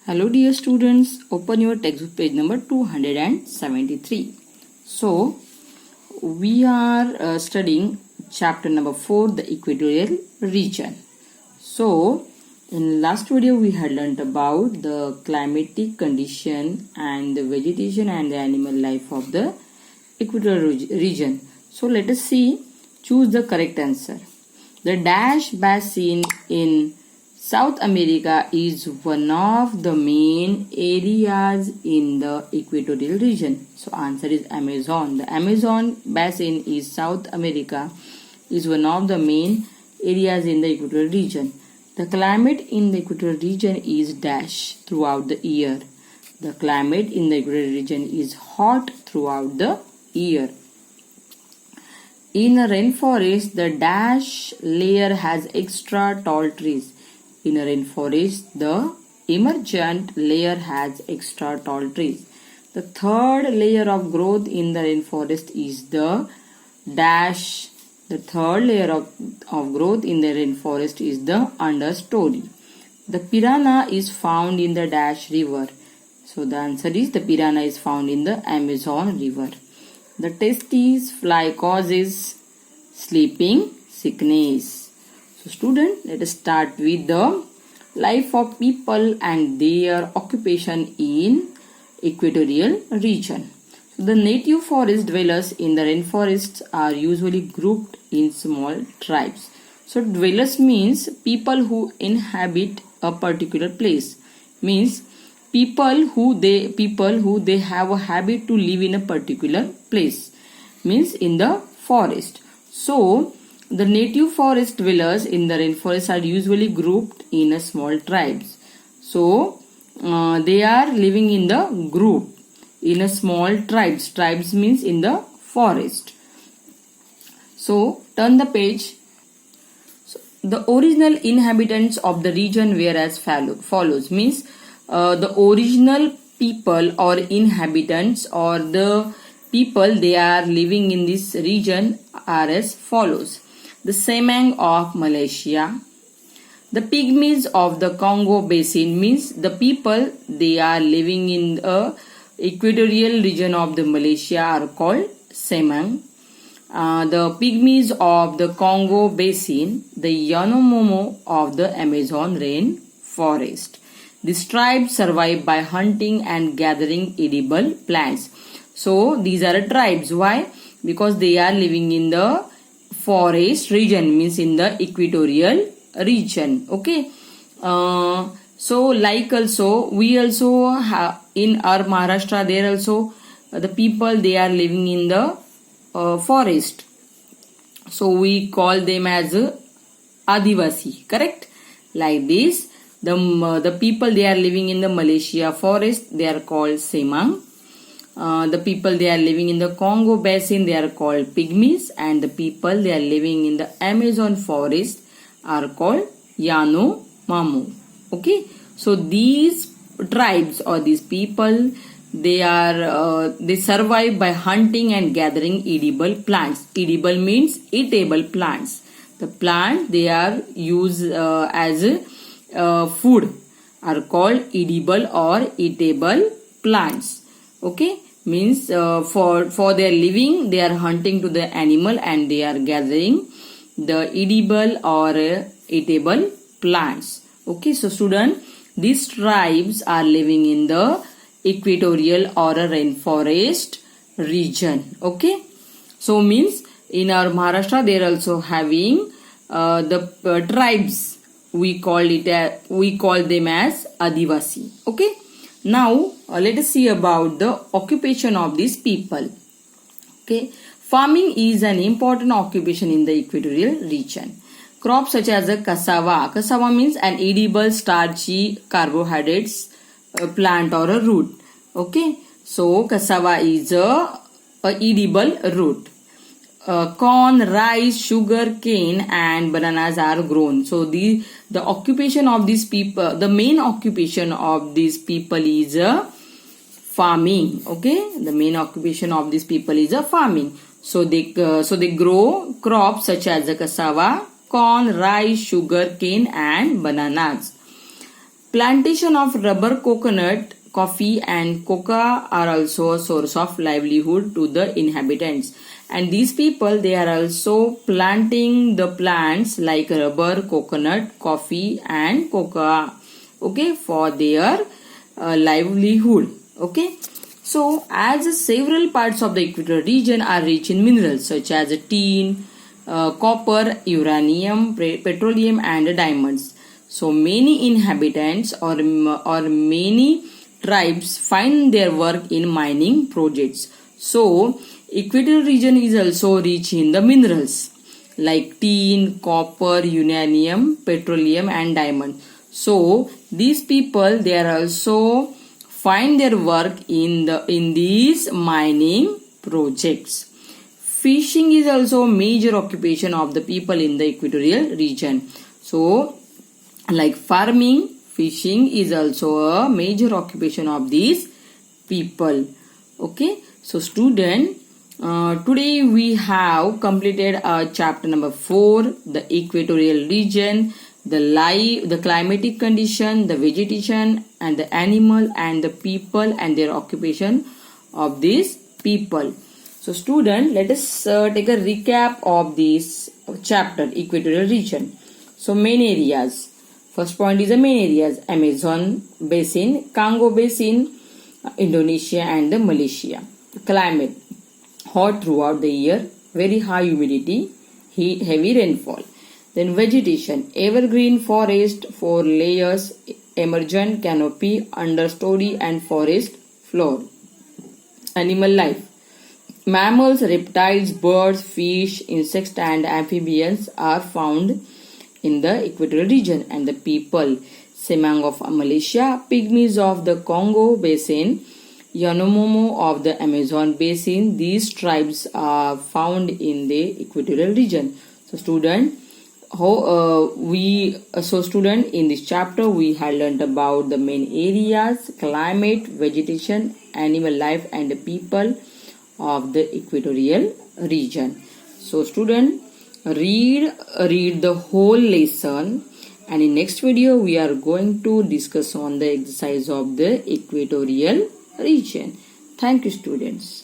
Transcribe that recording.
Hello dear students, open your textbook page number 273. So, we are studying chapter number 4, the Equatorial region. So, in last video we had learnt about the climatic condition and the vegetation and the animal life of the Equatorial region. So, let us see, choose the correct answer. The dash basin in South America is one of the main areas in the equatorial region. So answer is Amazon. The Amazon basin is South America is one of the main areas in the equatorial region. The climate in the equatorial region is dash throughout the year. The climate in the equatorial region is hot throughout the year. In a rainforest, the dash layer has extra tall trees. In a rainforest, the emergent layer has extra tall trees. The third layer of growth in the rainforest is the dash. The third layer of growth in the rainforest is the understory. The piranha is found in the dash river. So the answer is the piranha is found in the Amazon river. The testes fly causes sleeping sickness. So student, let us start with the life of people and their occupation in equatorial region. So the native forest dwellers in the rainforests are usually grouped in small tribes. So dwellers means people who inhabit a particular place. Means people who they have a habit to live in a particular place. Means in the forest. So the native forest dwellers in the rainforest are usually grouped in a small tribes. So they are living in the group in a small tribes. Tribes means in the forest. So turn the page. So, the original inhabitants of the region were as follows. Means the original people or inhabitants or the people they are living in this region are as follows. The Semang of Malaysia. The Pygmies of the Congo Basin means the people they are living in the equatorial region of the Malaysia are called Semang. The Pygmies of the Congo Basin, the Yanomamo of the Amazon rainforest. These tribes survive by hunting and gathering edible plants. So these are tribes. Why? Because they are living in the forest region, means in the equatorial region. Okay. So like also we also have in our Maharashtra, there also the people they are living in the forest. So we call them as Adivasi. Correct? Like this, the people they are living in the Malaysia forest, they are called Semang. The people they are living in the Congo basin, they are called Pygmies, and the people they are living in the Amazon forest are called Yanomamo. Okay, so these tribes or these people they survive by hunting and gathering edible plants. Edible means eatable plants. The plants they are used as food are called edible or eatable plants. Okay, means for their living they are hunting to the animal and they are gathering the edible or eatable plants. Okay, so student, these tribes are living in the equatorial or a rainforest region. Okay, so means in our Maharashtra they are also having the tribes. We call them as Adivasi. Okay. Now let us see about the occupation of these people. Okay, farming is an important occupation in the equatorial region. Crops such as a cassava means an edible starchy carbohydrates plant or a root. Okay, so cassava is a edible root. Corn, rice, sugar cane and bananas are grown. So the occupation of these people, the main occupation of these people is farming. Okay, the main occupation of these people is farming. So they grow crops such as cassava, corn, rice, sugar cane and bananas. Plantation of rubber, coconut, coffee and cocoa are also a source of livelihood to the inhabitants. And these people, they are also planting the plants like rubber, coconut, coffee and cocoa, okay, for their livelihood. Okay, so as several parts of the equatorial region are rich in minerals such as tin, copper, uranium, petroleum and diamonds. So many inhabitants or many tribes find their work in mining projects. So equatorial region is also rich in the minerals like tin, copper, uranium, petroleum and diamond. So these people, they are also find their work in these mining projects. Fishing is also a major occupation of the people in the equatorial region. So like farming, fishing is also a major occupation of these people. Okay, so student, today we have completed chapter number 4, the equatorial region, the climatic condition, the vegetation and the animal and the people and their occupation of these people. So student, let us take a recap of this chapter, equatorial region. So main areas. First point is the main areas: Amazon basin, Congo basin, Indonesia and the Malaysia. Climate: hot throughout the year, very high humidity, heavy rainfall. Then vegetation: evergreen forest, 4 layers, emergent canopy, understory and forest floor. Animal life: mammals, reptiles, birds, fish, insects and amphibians are found in the equatorial region. And the people: Semang of Malaysia, Pygmies of the Congo basin, Yanomamo of the Amazon basin. These tribes are found in the equatorial region. So student, student, in this chapter we had learned about the main areas, climate, vegetation, animal life and the people of the equatorial region. So student, read the whole lesson, and in next video we are going to discuss on the exercise of the equatorial region. Thank you students.